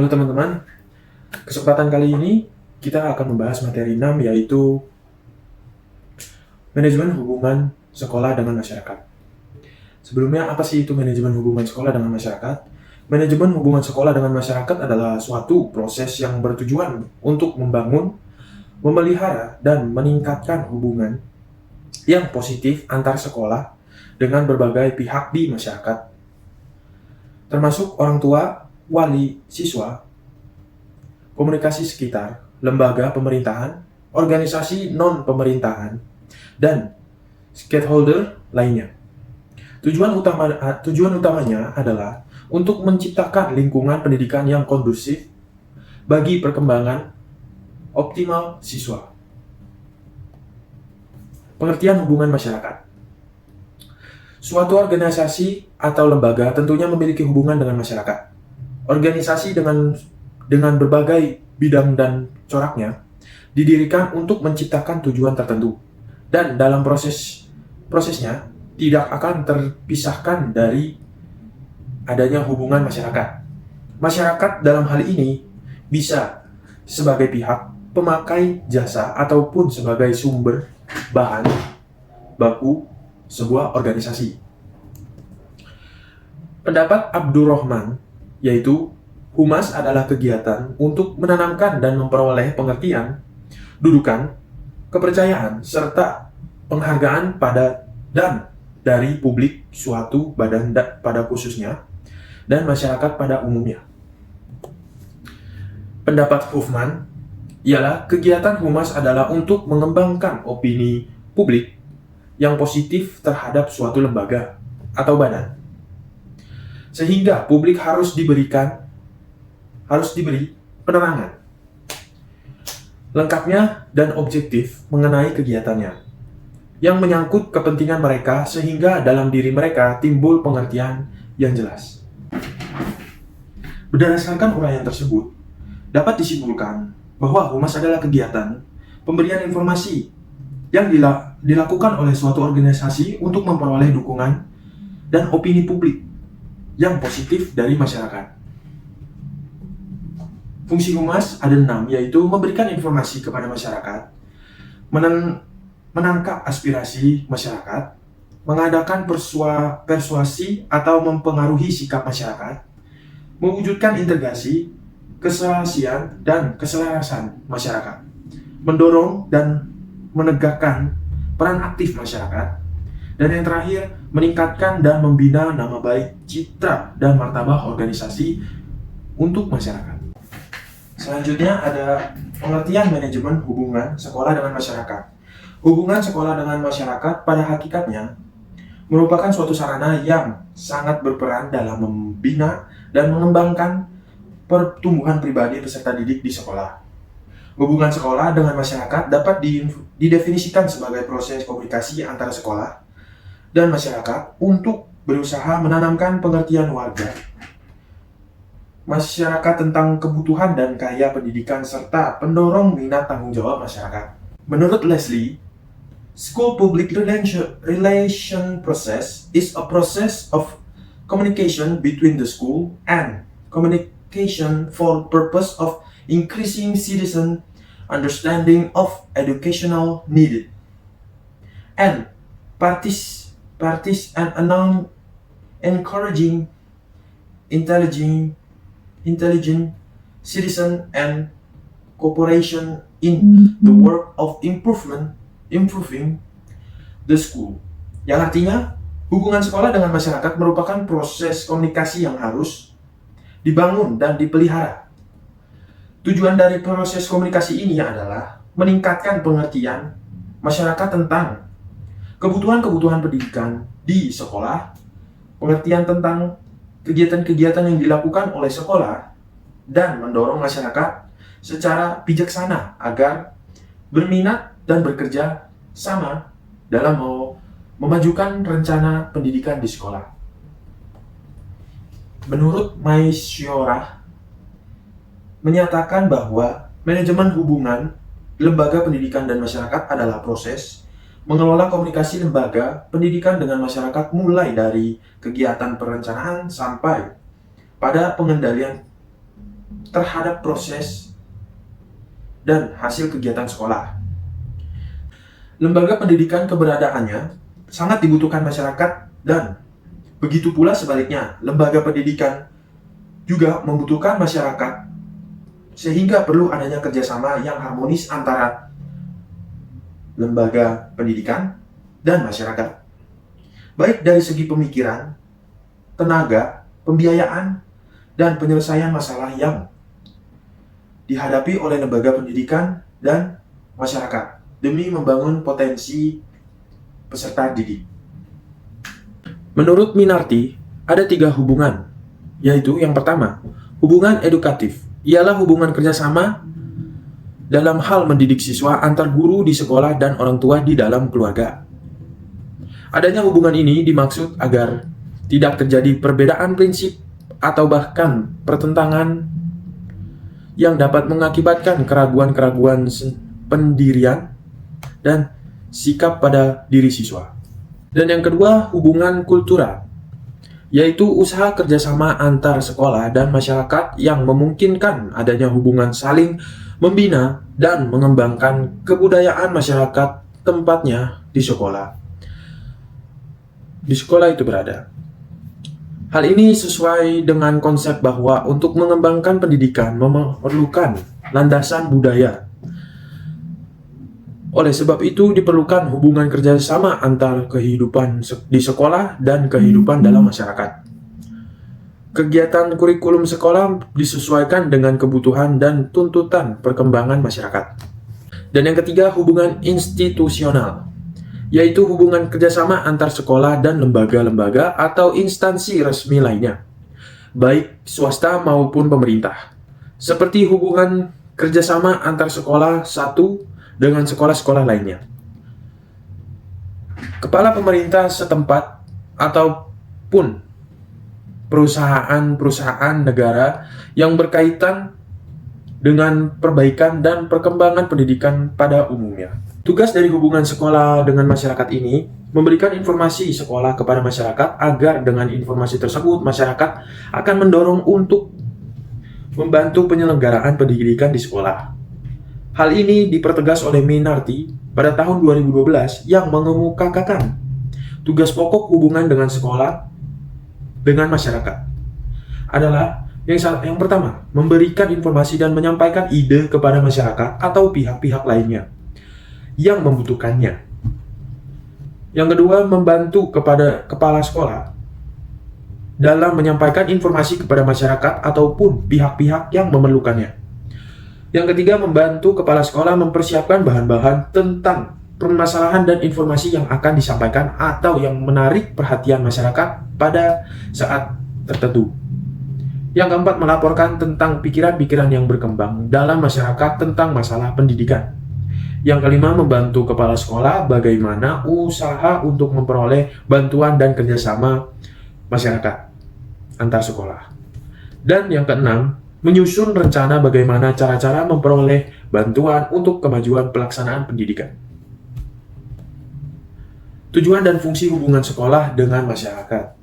Halo teman-teman, kesempatan kali ini kita akan membahas materi 6 yaitu manajemen hubungan sekolah dengan masyarakat. Sebelumnya, apa sih itu manajemen hubungan sekolah dengan masyarakat? Manajemen hubungan sekolah dengan masyarakat adalah suatu proses yang bertujuan untuk membangun, memelihara, dan meningkatkan hubungan yang positif antar sekolah dengan berbagai pihak di masyarakat, termasuk orang tua, wali, siswa, komunikasi sekitar, lembaga pemerintahan, organisasi non-pemerintahan, dan stakeholder lainnya. Tujuan utamanya adalah untuk menciptakan lingkungan pendidikan yang kondusif bagi perkembangan optimal siswa. Pengertian hubungan masyarakat. Suatu organisasi atau lembaga tentunya memiliki hubungan dengan masyarakat. Organisasi dengan berbagai bidang dan coraknya didirikan untuk menciptakan tujuan tertentu, dan dalam prosesnya tidak akan terpisahkan dari adanya hubungan masyarakat. Masyarakat dalam hal ini bisa sebagai pihak pemakai jasa ataupun sebagai sumber bahan baku sebuah organisasi. Pendapat Abdurrahman yaitu humas adalah kegiatan untuk menanamkan dan memperoleh pengertian, dudukan, kepercayaan, serta penghargaan pada dan dari publik suatu badan pada khususnya dan masyarakat pada umumnya. Pendapat Huffman ialah kegiatan humas adalah untuk mengembangkan opini publik yang positif terhadap suatu lembaga atau badan, sehingga publik harus diberi penerangan lengkapnya dan objektif mengenai kegiatannya yang menyangkut kepentingan mereka, sehingga dalam diri mereka timbul pengertian yang jelas. Berdasarkan uraian tersebut, dapat disimpulkan bahwa humas adalah kegiatan pemberian informasi yang dilakukan oleh suatu organisasi untuk memperoleh dukungan dan opini publik yang positif dari masyarakat. Fungsi humas ada 6, yaitu memberikan informasi kepada masyarakat, menangkap aspirasi masyarakat, mengadakan persuasi atau mempengaruhi sikap masyarakat, mewujudkan integrasi, keselasian, dan keselarasan masyarakat, mendorong dan menegakkan peran aktif masyarakat, dan yang terakhir, meningkatkan dan membina nama baik, citra, dan martabat organisasi untuk masyarakat. Selanjutnya ada pengertian manajemen hubungan sekolah dengan masyarakat. Hubungan sekolah dengan masyarakat pada hakikatnya merupakan suatu sarana yang sangat berperan dalam membina dan mengembangkan pertumbuhan pribadi peserta didik di sekolah. Hubungan sekolah dengan masyarakat dapat didefinisikan sebagai proses komunikasi antara sekolah dan masyarakat untuk berusaha menanamkan pengertian warga masyarakat tentang kebutuhan dan gaya pendidikan serta pendorong minat tanggung jawab masyarakat. Menurut Leslie, school public relation process is a process of communication between the school and communication for purpose of increasing citizen understanding of educational needed and parties and encouraging intelligent citizen and cooperation in the work of improving the school. Yang artinya, hubungan sekolah dengan masyarakat merupakan proses komunikasi yang harus dibangun dan dipelihara. Tujuan dari proses komunikasi ini adalah meningkatkan pengertian masyarakat tentang kebutuhan-kebutuhan pendidikan di sekolah, pengertian tentang kegiatan-kegiatan yang dilakukan oleh sekolah, dan mendorong masyarakat secara bijaksana agar berminat dan bekerja sama dalam memajukan rencana pendidikan di sekolah. Menurut Maisyorah menyatakan bahwa manajemen hubungan lembaga pendidikan dan masyarakat adalah proses mengelola komunikasi lembaga pendidikan dengan masyarakat mulai dari kegiatan perencanaan sampai pada pengendalian terhadap proses dan hasil kegiatan sekolah. Lembaga pendidikan keberadaannya sangat dibutuhkan masyarakat dan begitu pula sebaliknya, lembaga pendidikan juga membutuhkan masyarakat sehingga perlu adanya kerjasama yang harmonis antara lembaga pendidikan dan masyarakat. Baik dari segi pemikiran, tenaga, pembiayaan, dan penyelesaian masalah yang dihadapi oleh lembaga pendidikan dan masyarakat demi membangun potensi peserta didik. Menurut Minarti, ada 3 hubungan, yaitu yang pertama, hubungan edukatif, ialah hubungan kerjasama dalam hal mendidik siswa antar guru di sekolah dan orang tua di dalam keluarga. Adanya hubungan ini dimaksud agar tidak terjadi perbedaan prinsip atau bahkan pertentangan yang dapat mengakibatkan keraguan-keraguan pendirian dan sikap pada diri siswa. Dan yang kedua, hubungan kultural, yaitu usaha kerjasama antar sekolah dan masyarakat yang memungkinkan adanya hubungan saling membina dan mengembangkan kebudayaan masyarakat tempatnya di sekolah. Di sekolah itu berada. Hal ini sesuai dengan konsep bahwa untuk mengembangkan pendidikan memerlukan landasan budaya. Oleh sebab itu diperlukan hubungan kerjasama antar kehidupan di sekolah dan kehidupan dalam masyarakat. Kegiatan kurikulum sekolah disesuaikan dengan kebutuhan dan tuntutan perkembangan masyarakat. Dan yang ketiga, hubungan institusional, yaitu hubungan kerjasama antar sekolah dan lembaga-lembaga atau instansi resmi lainnya, baik swasta maupun pemerintah, seperti hubungan kerjasama antar sekolah satu dengan sekolah-sekolah lainnya. Kepala pemerintah setempat ataupun perusahaan-perusahaan negara yang berkaitan dengan perbaikan dan perkembangan pendidikan pada umumnya. Tugas dari hubungan sekolah dengan masyarakat ini memberikan informasi sekolah kepada masyarakat agar dengan informasi tersebut masyarakat akan mendorong untuk membantu penyelenggaraan pendidikan di sekolah. Hal ini dipertegas oleh Minarti pada tahun 2012 yang mengemukakan tugas pokok hubungan dengan sekolah dengan masyarakat adalah yang pertama, memberikan informasi dan menyampaikan ide kepada masyarakat atau pihak-pihak lainnya yang membutuhkannya. Yang kedua, membantu kepada kepala sekolah dalam menyampaikan informasi kepada masyarakat ataupun pihak-pihak yang memerlukannya. Yang ketiga, membantu kepala sekolah mempersiapkan bahan-bahan tentang permasalahan dan informasi yang akan disampaikan atau yang menarik perhatian masyarakat pada saat tertentu. Yang keempat, melaporkan tentang pikiran-pikiran yang berkembang dalam masyarakat tentang masalah pendidikan. Yang kelima, membantu kepala sekolah bagaimana usaha untuk memperoleh bantuan dan kerjasama masyarakat antar sekolah. Dan yang keenam, menyusun rencana bagaimana cara-cara memperoleh bantuan untuk kemajuan pelaksanaan pendidikan. Tujuan dan fungsi hubungan sekolah dengan masyarakat.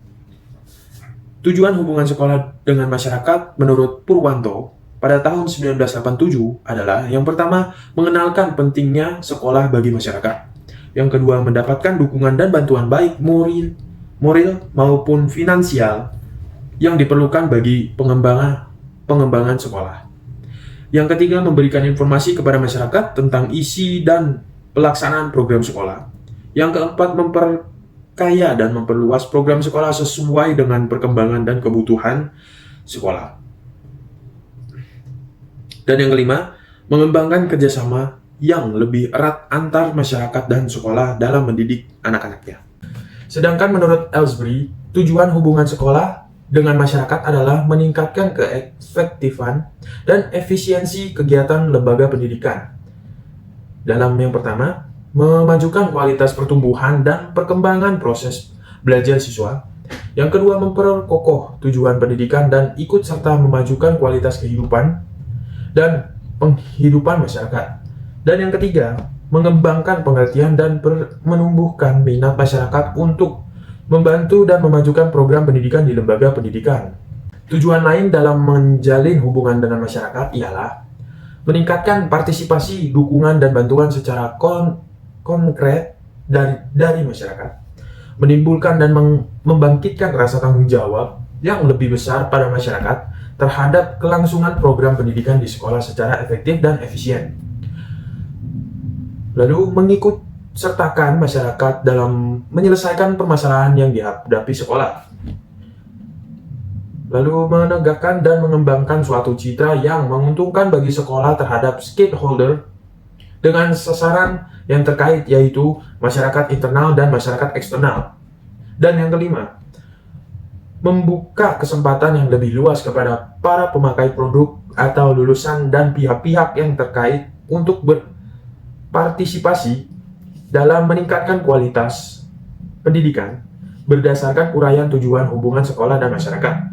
Tujuan hubungan sekolah dengan masyarakat menurut Purwanto pada tahun 1987 adalah yang pertama, mengenalkan pentingnya sekolah bagi masyarakat. Yang kedua, mendapatkan dukungan dan bantuan baik moral maupun finansial yang diperlukan bagi pengembangan sekolah. Yang ketiga, memberikan informasi kepada masyarakat tentang isi dan pelaksanaan program sekolah. Yang keempat, memperkaya dan memperluas program sekolah sesuai dengan perkembangan dan kebutuhan sekolah. Dan yang kelima, mengembangkan kerjasama yang lebih erat antar masyarakat dan sekolah dalam mendidik anak-anaknya. Sedangkan menurut Ellsbury, tujuan hubungan sekolah dengan masyarakat adalah meningkatkan keefektifan dan efisiensi kegiatan lembaga pendidikan. Dalam yang pertama, memajukan kualitas pertumbuhan dan perkembangan proses belajar siswa. Yang kedua, memperkokoh tujuan pendidikan dan ikut serta memajukan kualitas kehidupan dan penghidupan masyarakat. Dan yang ketiga, mengembangkan pengertian dan menumbuhkan minat masyarakat untuk membantu dan memajukan program pendidikan di lembaga pendidikan. Tujuan lain dalam menjalin hubungan dengan masyarakat ialah meningkatkan partisipasi, dukungan, dan bantuan secara konkret dari masyarakat, menimbulkan dan membangkitkan rasa tanggung jawab yang lebih besar pada masyarakat terhadap kelangsungan program pendidikan di sekolah secara efektif dan efisien. Lalu mengikut sertakan masyarakat dalam menyelesaikan permasalahan yang dihadapi sekolah. Lalu menegakkan dan mengembangkan suatu citra yang menguntungkan bagi sekolah terhadap stakeholder dengan sasaran yang terkait, yaitu masyarakat internal dan masyarakat eksternal. Dan yang kelima, membuka kesempatan yang lebih luas kepada para pemakai produk atau lulusan dan pihak-pihak yang terkait untuk berpartisipasi dalam meningkatkan kualitas pendidikan berdasarkan uraian tujuan hubungan sekolah dan masyarakat.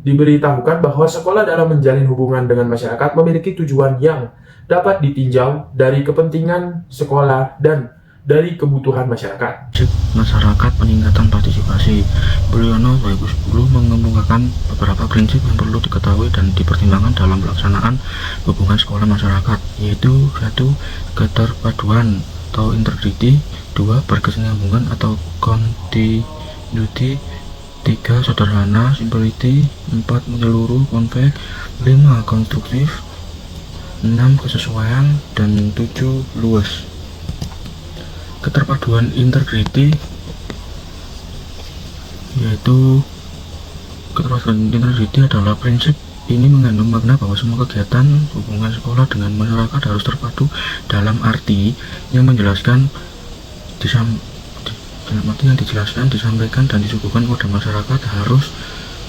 Diberitahukan bahwa sekolah dalam menjalin hubungan dengan masyarakat memiliki tujuan yang dapat ditinjau dari kepentingan sekolah dan dari kebutuhan masyarakat. Masyarakat peningkatan partisipasi. Briono 2010 mengemukakan beberapa prinsip yang perlu diketahui dan dipertimbangkan dalam pelaksanaan hubungan sekolah masyarakat, yaitu 1. Keterpaduan atau integrity, 2. Berkesinambungan atau continuity, 3. Sederhana simplicity, 4. Menyeluruh kompak, 5. Konstruktif, 6. Kesesuaian, dan 7. Luas. Keterpaduan integrity yaitu keterpaduan integrity adalah prinsip ini mengandung makna bahwa semua kegiatan hubungan sekolah dengan masyarakat harus terpadu dalam arti yang menjelaskan dalam arti yang dijelaskan, disampaikan, dan disuguhkan kepada masyarakat harus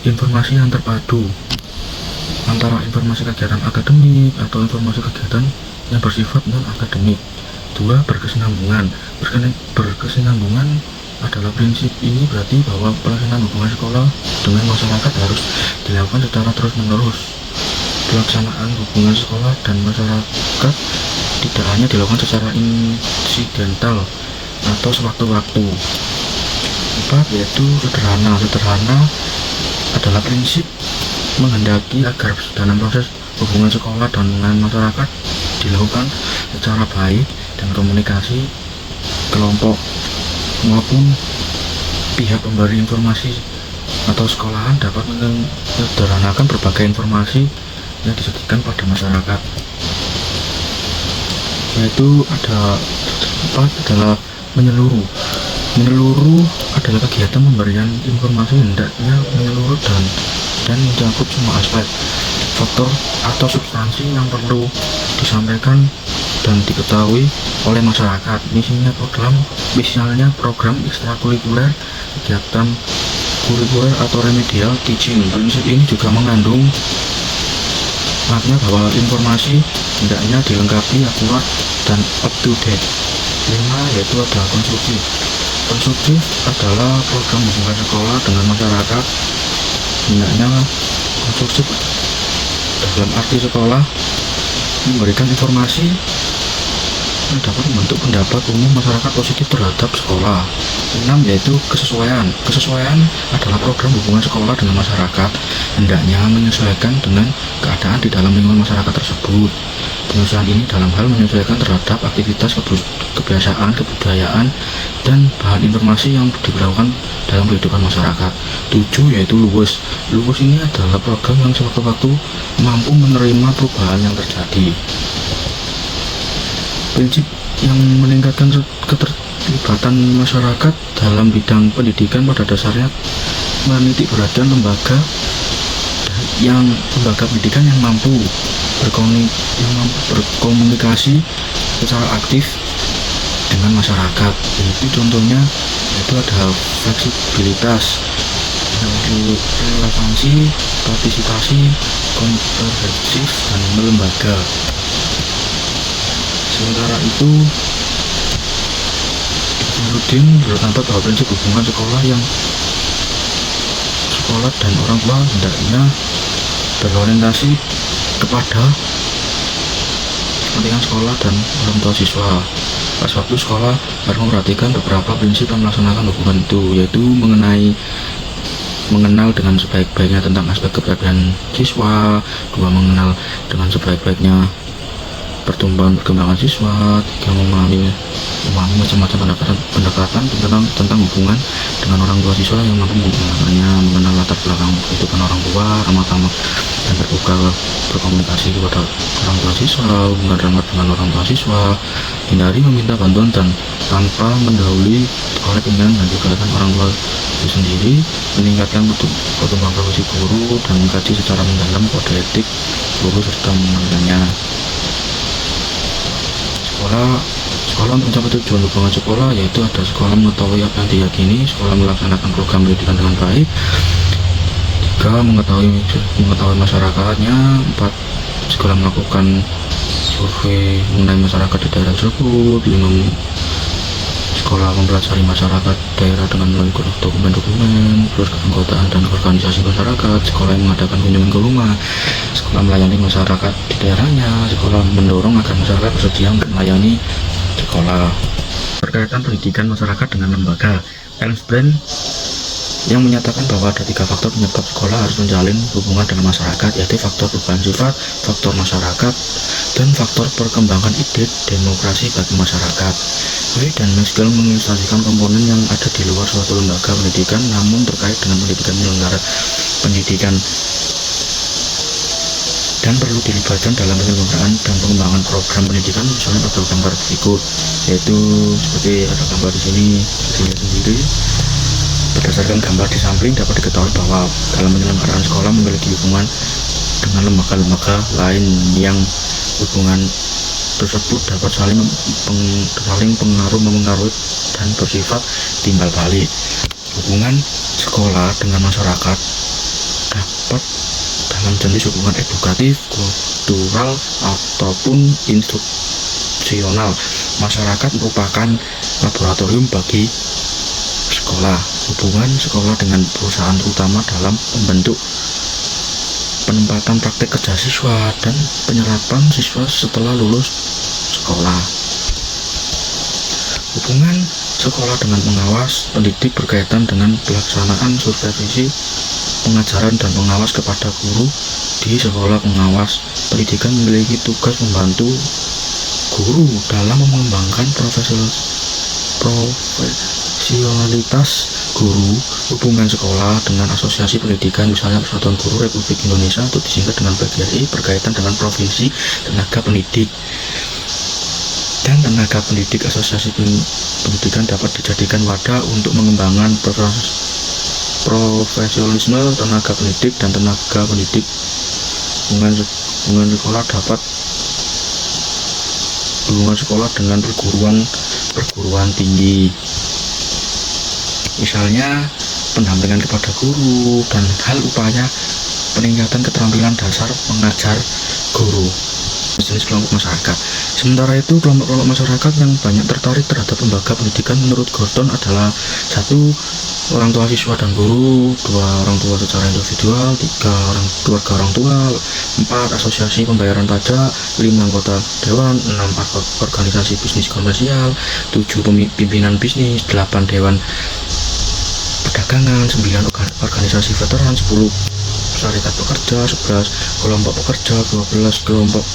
informasi yang terpadu antara informasi kegiatan akademik atau informasi kegiatan yang bersifat non-akademik. 2. Berkesinambungan. Berkesinambungan adalah prinsip ini berarti bahwa pelaksanaan hubungan sekolah dengan masyarakat harus dilakukan secara terus-menerus. Pelaksanaan hubungan sekolah dan masyarakat tidak hanya dilakukan secara insidental atau sewaktu-waktu. 4. Yaitu sederhana. Sederhana adalah prinsip menghendaki agar dalam proses hubungan sekolah dengan masyarakat dilakukan secara baik dan komunikasi kelompok maupun pihak pemberi informasi atau sekolahan dapat menyederhanakan berbagai informasi yang disajikan pada masyarakat. Yaitu ada 4 adalah menyeluruh. Menyeluruh adalah kegiatan pemberian informasi hendaknya menyeluruh dan mencakup semua aspek, faktor atau substansi yang perlu disampaikan dan diketahui oleh masyarakat. Misalnya program ekstrakurikuler, kegiatan kurikuler atau remedial teaching. Prinsip ini juga mengandung makna bahwa informasi hendaknya dilengkapi, akurat, dan up to date. 5. Yaitu ada konstruktif. Konstruktif adalah program hubungan sekolah dengan masyarakat hendaknya konstruktif dalam arti sekolah memberikan informasi yang dapat membentuk pendapat umum masyarakat positif terhadap sekolah. 6. Yaitu kesesuaian. Kesesuaian adalah program hubungan sekolah dengan masyarakat hendaknya menyesuaikan dengan keadaan di dalam lingkungan masyarakat tersebut. Penyesuaian ini dalam hal menyesuaikan terhadap aktivitas, kebiasaan, kebudayaan, dan bahan informasi yang diberlakukan dalam kehidupan masyarakat. 7. Yaitu luwes. Luwes ini adalah program yang sewaktu-waktu mampu menerima perubahan yang terjadi. Prinsip yang meningkatkan keterlibatan masyarakat dalam bidang pendidikan pada dasarnya menitik beratkan lembaga pendidikan yang mampu berkomunikasi secara aktif dengan masyarakat. Yaitu contohnya ada fleksibilitas, relevansi, partisipasi, komprehensif, dan lembaga. Sementara itu, Nurdin berpendapat bahwa prinsip hubungan sekolah dan orang tua hendaknya berorientasi kepada kepentingan sekolah dan orang tua siswa. Pada waktu sekolah harus memperhatikan beberapa prinsip yang melaksanakan hubungan itu, yaitu mengenai mengenal dengan sebaik-baiknya tentang aspek kepribadian siswa. 2. Mengenal dengan sebaik-baiknya perkembangan siswa. 3. Memahami macam-macam pendekatan tentang hubungan dengan orang tua siswa yang mampu menggunakannya. Mengenal latar belakang kehidupan orang tua, ramah tamah dan terbuka berkomunikasi kepada orang tua siswa. Hubungan ramah dengan orang tua siswa. Hindari meminta bantuan dan tanpa mendahului oleh keinginan dan kegiatan orang tua itu sendiri. Meningkatkan pertumbuhan profesi guru dan mengkaji secara mendalam kode etik guru serta mengenalnya. Sekolah untuk mencapai tujuan hubungan sekolah, yaitu ada sekolah mengetahui apa yang diyakini, sekolah melaksanakan program pendidikan dengan baik. 3. Mengetahui masyarakatnya. 4. Sekolah melakukan survei mengenai masyarakat di daerah tersebut. 5. Sekolah mempelajari masyarakat daerah dengan melalui dokumen-dokumen, terus keanggotaan dan organisasi masyarakat. Sekolah yang mengadakan kunjungan ke rumah. Sekolah melayani masyarakat di daerahnya. Sekolah mendorong agar masyarakat bersedia untuk melayani sekolah. Berkaitan pendidikan masyarakat dengan lembaga, Ernst Brand yang menyatakan bahwa ada 3 faktor penyebab sekolah harus menjalin hubungan dengan masyarakat, yaitu faktor perubahan sifat, faktor masyarakat, dan faktor perkembangan ide demokrasi bagi masyarakat. Wade dan Maxwell mengilustrasikan komponen yang ada di luar suatu lembaga pendidikan namun terkait dengan pendidikan penyelenggara pendidikan dan perlu dilibatkan dalam penyelenggaraan dan pengembangan program pendidikan. Misalnya pada gambar berikut, yaitu seperti ada gambar di sini, dilihat sendiri. Berdasarkan gambar di samping dapat diketahui bahwa dalam penyelenggaraan sekolah memiliki hubungan dengan lembaga-lembaga lain yang hubungan tersebut dapat saling mempengaruhi dan bersifat timbal balik. Hubungan sekolah dengan masyarakat dapat dalam jenis hubungan edukatif, kultural, ataupun instruksional. Masyarakat merupakan laboratorium bagi sekolah. Hubungan sekolah dengan perusahaan terutama dalam membentuk penempatan praktek kerja siswa dan penyerapan siswa setelah lulus sekolah. Hubungan sekolah dengan pengawas pendidik berkaitan dengan pelaksanaan supervisi pengajaran dan pengawas kepada guru di sekolah. Pengawas pendidikan memiliki tugas membantu guru dalam mengembangkan profesionalitas guru. Hubungan sekolah dengan asosiasi pendidikan, misalnya Persatuan Guru Republik Indonesia atau disingkat dengan PGRI, berkaitan dengan provinsi tenaga pendidik dan tenaga pendidik. Asosiasi pendidikan dapat dijadikan wadah untuk mengembangkan profesionalisme tenaga pendidik dan tenaga pendidik. Hubungan sekolah dengan perguruan tinggi, misalnya pendampingan kepada guru dan hal upaya peningkatan keterampilan dasar mengajar guru. Jenis kelompok masyarakat. Sementara itu, kelompok masyarakat yang banyak tertarik terhadap lembaga pendidikan menurut Gordon adalah 1. Orang tua siswa dan guru. 2. Orang tua secara individual. 3. Keluarga orang tua. 4. Asosiasi pembayaran pajak. 5. Anggota dewan. 6. Organisasi bisnis komersial. 7. Pimpinan bisnis. 8. Dewan perdagangan. 9. Organisasi veteran. 10. Serikat pekerja. 11. Kelompok pekerja. 12. Kelompok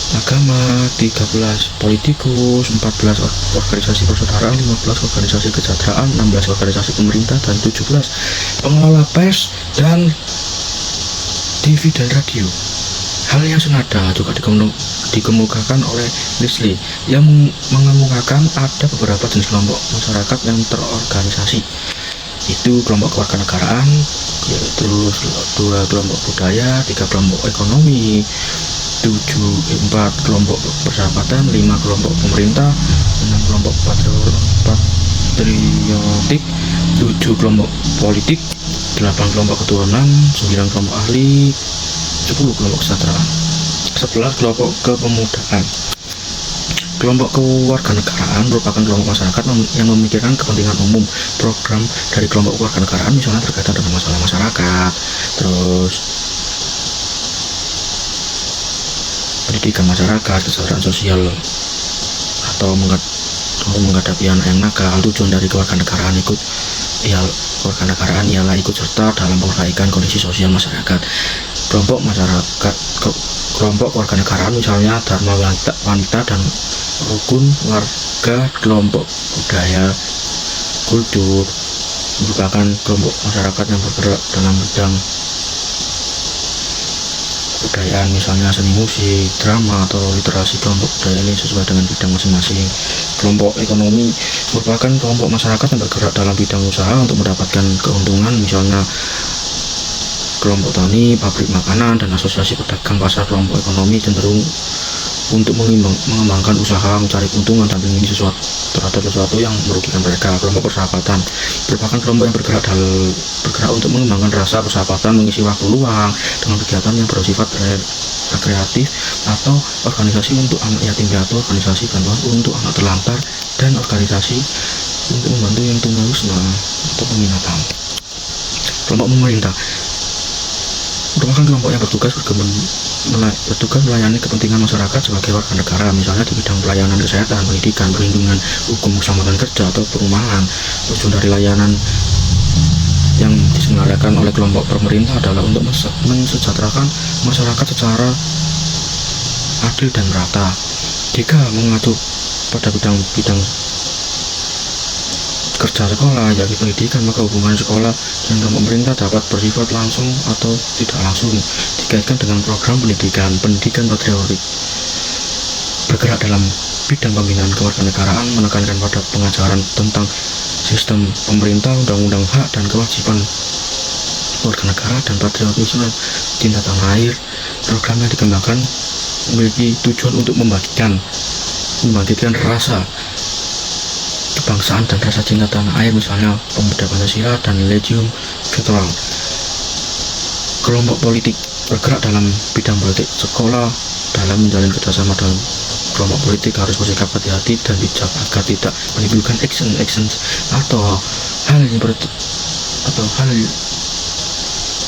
agama. 13. Politikus. 14. Organisasi persaudaraan. 15. Organisasi kesejahteraan. 16. Organisasi pemerintah. Dan 17. Pengelola pers dan TV dan radio. Hal yang senada juga dikemukakan oleh Leslie yang mengemukakan ada beberapa jenis kelompok masyarakat yang terorganisasi, itu kelompok kewarganegaraan, yaitu 2 kelompok budaya, 3 kelompok ekonomi, 4 kelompok persahabatan, 5 kelompok pemerintah, 6 kelompok patriotik, 7 kelompok politik, 8 kelompok ketuhanan, 9 kelompok ahli, 10 kelompok kesejahteraan, 11 kelompok kepemudaan. Kelompok kewarganegaraan merupakan kelompok masyarakat yang memikirkan kepentingan umum. Program dari kelompok kewarganegaraan misalnya berkaitan dengan masalah masyarakat, terus pendidikan masyarakat, kesejahteraan sosial, atau menghadapi anak yang nakal. Tujuan dari kewarganegaraan ikut ya kewarganegaraan ialah ikut serta dalam perbaikan kondisi sosial masyarakat. Kelompok kewarganegaraan misalnya dharma wanita dan rukun warga, kelompok budaya, kultur merupakan kelompok masyarakat yang bergerak dalam bidang kebudayaan, misalnya seni musik, drama, atau literasi. Kelompok budaya ini sesuai dengan bidang masing-masing. Kelompok ekonomi merupakan kelompok masyarakat yang bergerak dalam bidang usaha untuk mendapatkan keuntungan, misalnya kelompok tani, pabrik makanan, dan asosiasi pedagang pasar. Kelompok ekonomi cenderung untuk mengembangkan usaha, mencari keuntungan, dan memiliki sesuatu yang merugikan mereka. Kelompok persahabatan merupakan kelompok yang bergerak untuk mengembangkan rasa persahabatan, mengisi waktu luang dengan kegiatan yang bersifat rekreatif, atau organisasi untuk anak yatim piatu, organisasi bantuan untuk anak terlantar, dan organisasi untuk membantu yang tunawisma atau peminatan. Kelompok pemerintah merupakan kelompok yang bertugas melayani kepentingan masyarakat sebagai warga negara, misalnya di bidang pelayanan kesehatan, pendidikan, perlindungan hukum, keselamatan kerja, atau perumahan. Tujuan dari layanan yang diselenggarakan oleh kelompok pemerintah adalah untuk mensejahterakan masyarakat secara adil dan merata. Jika mengacu pada bidang kerja sekolah, yaitu pendidikan, maka hubungan sekolah dan pemerintah dapat bersifat langsung atau tidak langsung dikaitkan dengan program pendidikan patriotik. Bergerak dalam bidang pembinaan kewarganegaraan menekankan pada pengajaran tentang sistem pemerintah, undang-undang hak dan kewajiban warga negara, dan patriotisme, cinta tanah air. Program yang dikembangkan memiliki tujuan untuk membangkitkan rasa kebangsaan dan rasa cinta tanah air, misalnya pemuda Pancasila dan Legium Veteran. Kelompok politik bergerak dalam bidang politik. Sekolah dalam menjalin kerjasama dalam kelompok politik harus bersikap hati-hati dan bijak agar tidak menimbulkan action atau hal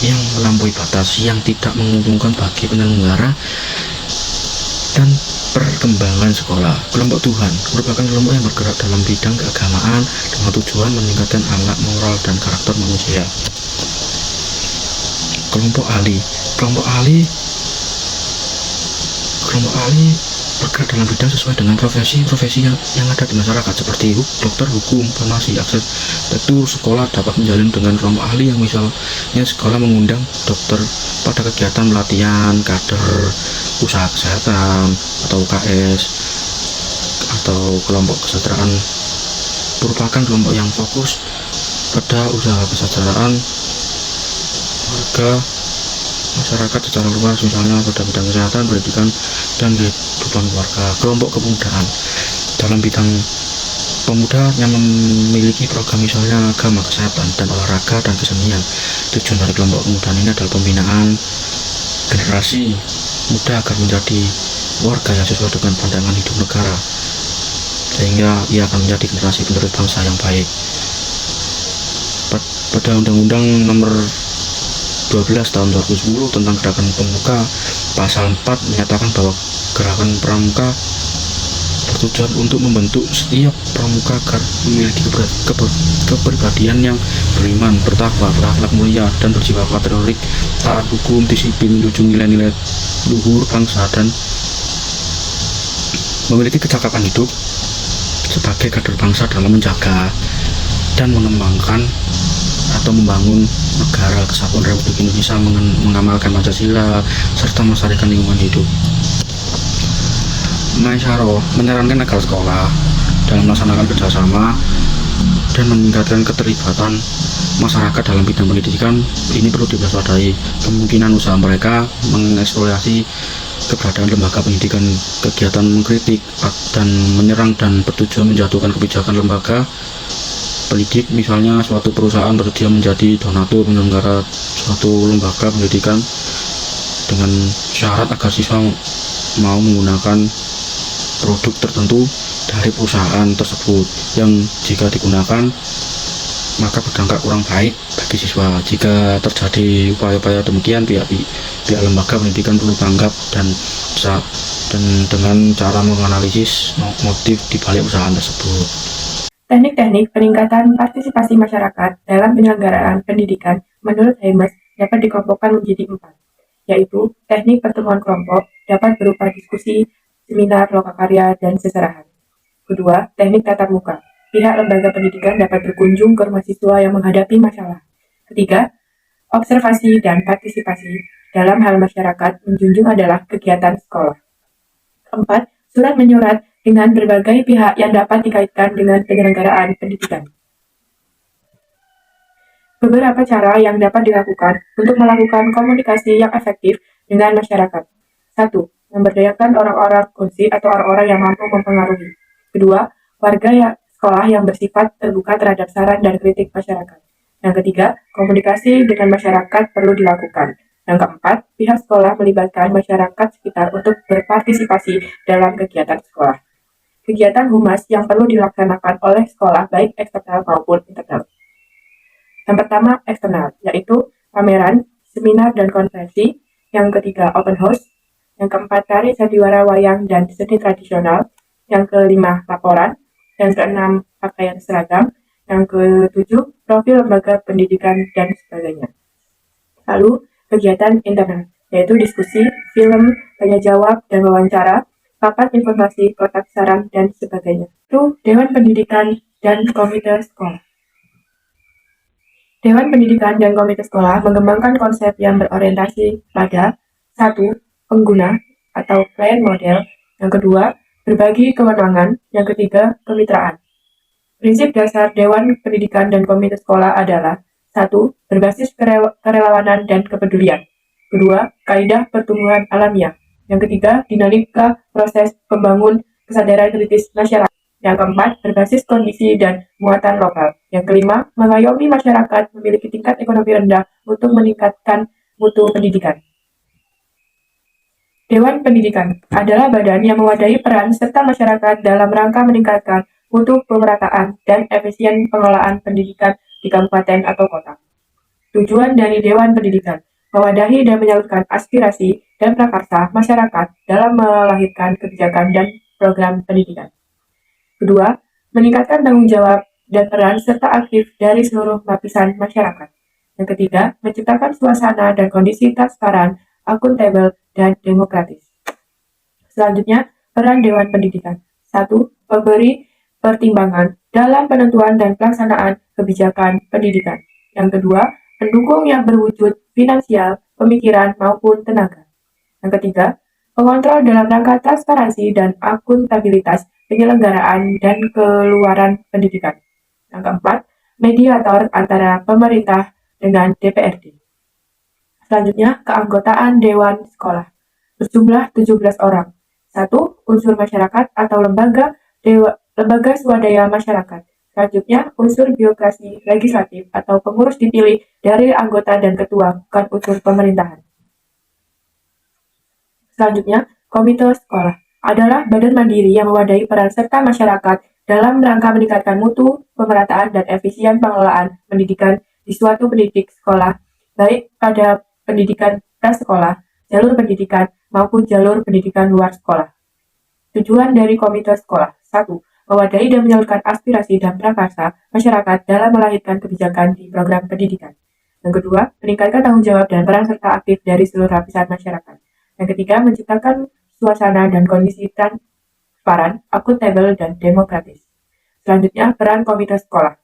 yang melampaui batas yang tidak menguntungkan bagi penyelenggara dan perkembangan sekolah. Kelompok Tuhan merupakan kelompok yang bergerak dalam bidang keagamaan dengan tujuan meningkatkan akhlak, moral, dan karakter manusia. Kelompok ahli bergerak dalam bidang sesuai dengan profesi yang ada di masyarakat, seperti dokter, hukum, farmasi. Arsitektur sekolah dapat menjalin dengan kelompok ahli, yang misalnya sekolah mengundang dokter pada kegiatan pelatihan kader usaha kesehatan atau UKS. Atau kelompok kesejahteraan merupakan kelompok yang fokus pada usaha kesejahteraan warga masyarakat secara luas, misalnya pada bidang kesehatan, pendidikan, dan kehidupan keluarga. Kelompok kepemudaan dalam bidang pemuda yang memiliki program misalnya agama, kesehatan, dan olahraga, dan kesenian. Tujuan dari kelompok kepemudaan ini adalah pembinaan generasi muda agar menjadi warga yang sesuai dengan pandangan hidup negara, sehingga ia akan menjadi generasi penerus bangsa yang baik. Pada Undang-Undang Nomor 12 tahun 2010 tentang Gerakan Pramuka, pasal 4 menyatakan bahwa Gerakan Pramuka bertujuan untuk membentuk setiap pramuka agar memiliki kepribadian yang beriman, bertakwa, berakhlak mulia, dan berjiwa patriotik, taat hukum, disiplin, menjunjung nilai-nilai luhur bangsa, dan memiliki kecakapan hidup sebagai kader bangsa dalam menjaga dan mengembangkan atau membangun negara kesatuan Republik Indonesia, mengamalkan Pancasila, serta melestarikan lingkungan hidup. Maesaro menyarankan agar sekolah dalam melaksanakan kerjasama dan meningkatkan keterlibatan masyarakat dalam bidang pendidikan. Ini perlu diwaspadai kemungkinan usaha mereka mengeksplorasi keberadaan lembaga pendidikan, kegiatan mengkritik dan menyerang, dan bertujuan menjatuhkan kebijakan lembaga pendidik. Misalnya suatu perusahaan bersedia menjadi donatur penyelenggara suatu lembaga pendidikan dengan syarat agar siswa mau menggunakan produk tertentu dari perusahaan tersebut, yang jika digunakan maka berdampak kurang baik bagi siswa. Jika terjadi upaya-upaya demikian, pihak lembaga pendidikan perlu tanggap dan dengan cara menganalisis motif di balik usaha tersebut. Teknik-teknik peningkatan partisipasi masyarakat dalam penyelenggaraan pendidikan menurut Heimers dapat dikelompokkan menjadi 4, yaitu teknik pertemuan kelompok dapat berupa diskusi, seminar, lokakarya, dan seserahan. Kedua, teknik tatap muka. Pihak lembaga pendidikan dapat berkunjung ke rumah siswa yang menghadapi masalah. Ketiga, observasi dan partisipasi dalam hal masyarakat menjunjung adalah kegiatan sekolah. Keempat, surat menyurat dengan berbagai pihak yang dapat dikaitkan dengan penyelenggaraan pendidikan. Beberapa cara yang dapat dilakukan untuk melakukan komunikasi yang efektif dengan masyarakat. 1. Memberdayakan orang-orang kunci atau orang-orang yang mampu mempengaruhi. Kedua, warga sekolah yang bersifat terbuka terhadap saran dan kritik masyarakat. Yang ketiga, komunikasi dengan masyarakat perlu dilakukan. Yang keempat, pihak sekolah melibatkan masyarakat sekitar untuk berpartisipasi dalam kegiatan sekolah. Kegiatan humas yang perlu dilaksanakan oleh sekolah baik eksternal maupun internal. Yang pertama, eksternal, yaitu pameran, seminar, dan konferensi. Yang ketiga, open house. Yang keempat, tari sandiwara wayang dan seni tradisional. Yang kelima, laporan. Yang keenam, pakaian seragam. Yang ketujuh, profil lembaga pendidikan, dan sebagainya. Lalu, kegiatan internal, yaitu diskusi, film, tanya jawab, dan wawancara, papan informasi, kotak saran, dan sebagainya. Itu Dewan Pendidikan dan Komite Sekolah. Dewan Pendidikan dan Komite Sekolah mengembangkan konsep yang berorientasi pada 1. Pengguna atau client model. Yang kedua, berbagi kewenangan. Yang ketiga, kemitraan. Prinsip dasar Dewan Pendidikan dan Komite Sekolah adalah 1. Berbasis kerelawanan dan kepedulian. Kedua, kaidah pertumbuhan alamiah. Yang ketiga, dinamika proses pembangun kesadaran kritis masyarakat. Yang keempat, berbasis kondisi dan muatan lokal. Yang kelima, mengayomi masyarakat memiliki tingkat ekonomi rendah untuk meningkatkan mutu pendidikan. Dewan Pendidikan adalah badan yang mewadahi peran serta masyarakat dalam rangka meningkatkan mutu pemerataan dan efisien pengelolaan pendidikan di kabupaten atau kota. Tujuan dari Dewan Pendidikan mewadahi dan menyalurkan aspirasi dan prakarsa masyarakat dalam melahirkan kebijakan dan program pendidikan. Kedua, meningkatkan tanggung jawab dan peran serta aktif dari seluruh lapisan masyarakat. Yang ketiga, menciptakan suasana dan kondisi transparan, akuntabel, dan demokratis. Selanjutnya, peran Dewan Pendidikan. 1. Memberi pertimbangan dalam penentuan dan pelaksanaan kebijakan pendidikan. Yang kedua, pendukung yang berwujud finansial, pemikiran, maupun tenaga. Yang ketiga, pengontrol dalam rangka transparansi dan akuntabilitas penyelenggaraan dan keluaran pendidikan. Yang keempat, mediator antara pemerintah dengan DPRD. Selanjutnya, keanggotaan Dewan Sekolah. Berjumlah 17 orang. 1. Unsur masyarakat atau lembaga swadaya masyarakat. Selanjutnya, unsur birokrasi legislatif atau pengurus dipilih dari anggota dan ketua, bukan unsur pemerintahan. Selanjutnya, komite sekolah adalah badan mandiri yang mewadahi peran serta masyarakat dalam rangka meningkatkan mutu, pemerataan, dan efisien pengelolaan pendidikan di suatu pendidik sekolah, baik pada pendidikan prasekolah, jalur pendidikan, maupun jalur pendidikan luar sekolah. Tujuan dari komite sekolah. 1. Mewadahi dan menyalurkan aspirasi dan prakarsa masyarakat dalam melahirkan kebijakan di program pendidikan. Yang kedua, meningkatkan tanggung jawab dan peran serta aktif dari seluruh lapisan masyarakat. Yang ketiga, menciptakan suasana dan kondisi transparan, akuntabel, dan demokratis. Selanjutnya, peran komite sekolah.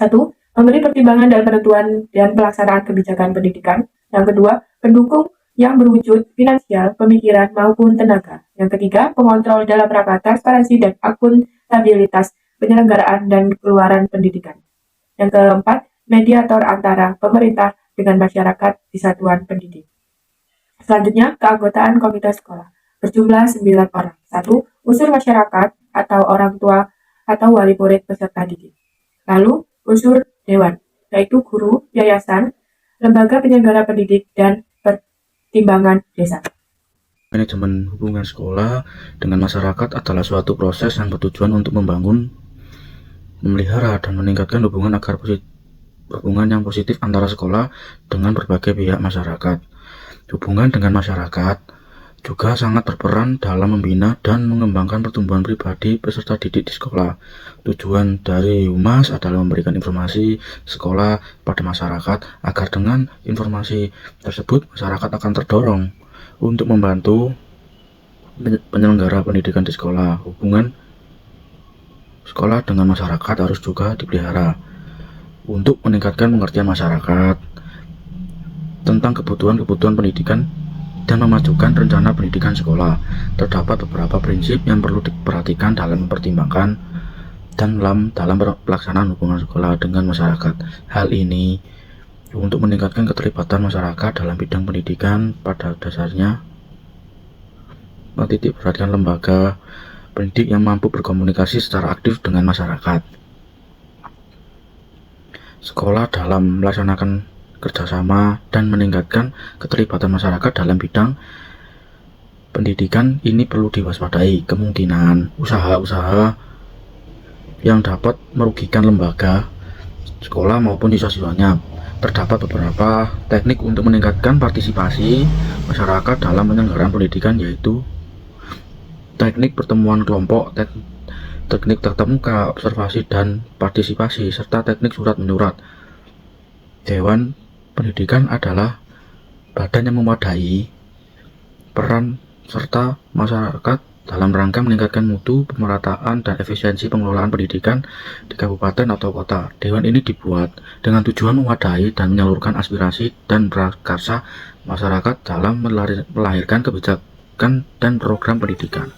1. Memberi pertimbangan dalam penentuan dan pelaksanaan kebijakan pendidikan. Yang kedua, pendukung yang berwujud finansial, pemikiran, maupun tenaga. Yang ketiga, pengontrol dalam rangka transparansi dan akuntabilitas penyelenggaraan dan keluaran pendidikan. Yang keempat, mediator antara pemerintah dengan masyarakat di satuan pendidik. Selanjutnya, keanggotaan komite sekolah. Berjumlah 9 orang. 1. Unsur masyarakat atau orang tua atau wali murid peserta didik. Lalu, unsur dewan, yaitu guru, yayasan, lembaga penyelenggara pendidik, dan pertimbangan desa. Manajemen hubungan sekolah dengan masyarakat adalah suatu proses yang bertujuan untuk membangun, memelihara, dan meningkatkan hubungan yang positif antara sekolah dengan berbagai pihak masyarakat. Hubungan dengan masyarakat juga sangat berperan dalam membina dan mengembangkan pertumbuhan pribadi peserta didik di sekolah. Tujuan dari Humas adalah memberikan informasi sekolah pada masyarakat agar dengan informasi tersebut masyarakat akan terdorong untuk membantu penyelenggara pendidikan di sekolah. Hubungan sekolah dengan masyarakat harus juga dipelihara untuk meningkatkan pengertian masyarakat tentang kebutuhan-kebutuhan pendidikan dan memajukan rencana pendidikan sekolah. Terdapat beberapa prinsip yang perlu diperhatikan dalam mempertimbangkan dan dalam pelaksanaan hubungan sekolah dengan masyarakat. Hal ini untuk meningkatkan keterlibatan masyarakat dalam bidang pendidikan. Pada dasarnya menitik beratkan lembaga pendidik yang mampu berkomunikasi secara aktif dengan masyarakat. Sekolah dalam melaksanakan kerjasama dan meningkatkan keterlibatan masyarakat dalam bidang pendidikan ini perlu diwaspadai kemungkinan usaha-usaha yang dapat merugikan lembaga sekolah maupun siswa-siswanya. Terdapat beberapa teknik untuk meningkatkan partisipasi masyarakat dalam penyelenggaraan pendidikan, yaitu teknik pertemuan kelompok, teknik tatap muka, observasi dan partisipasi, serta teknik surat menyurat. Dewan Pendidikan adalah badan yang memadai peran serta masyarakat dalam rangka meningkatkan mutu, pemerataan, dan efisiensi pengelolaan pendidikan di kabupaten atau kota. Dewan ini dibuat dengan tujuan memadai dan menyalurkan aspirasi dan prakarsa masyarakat dalam melahirkan kebijakan dan program pendidikan.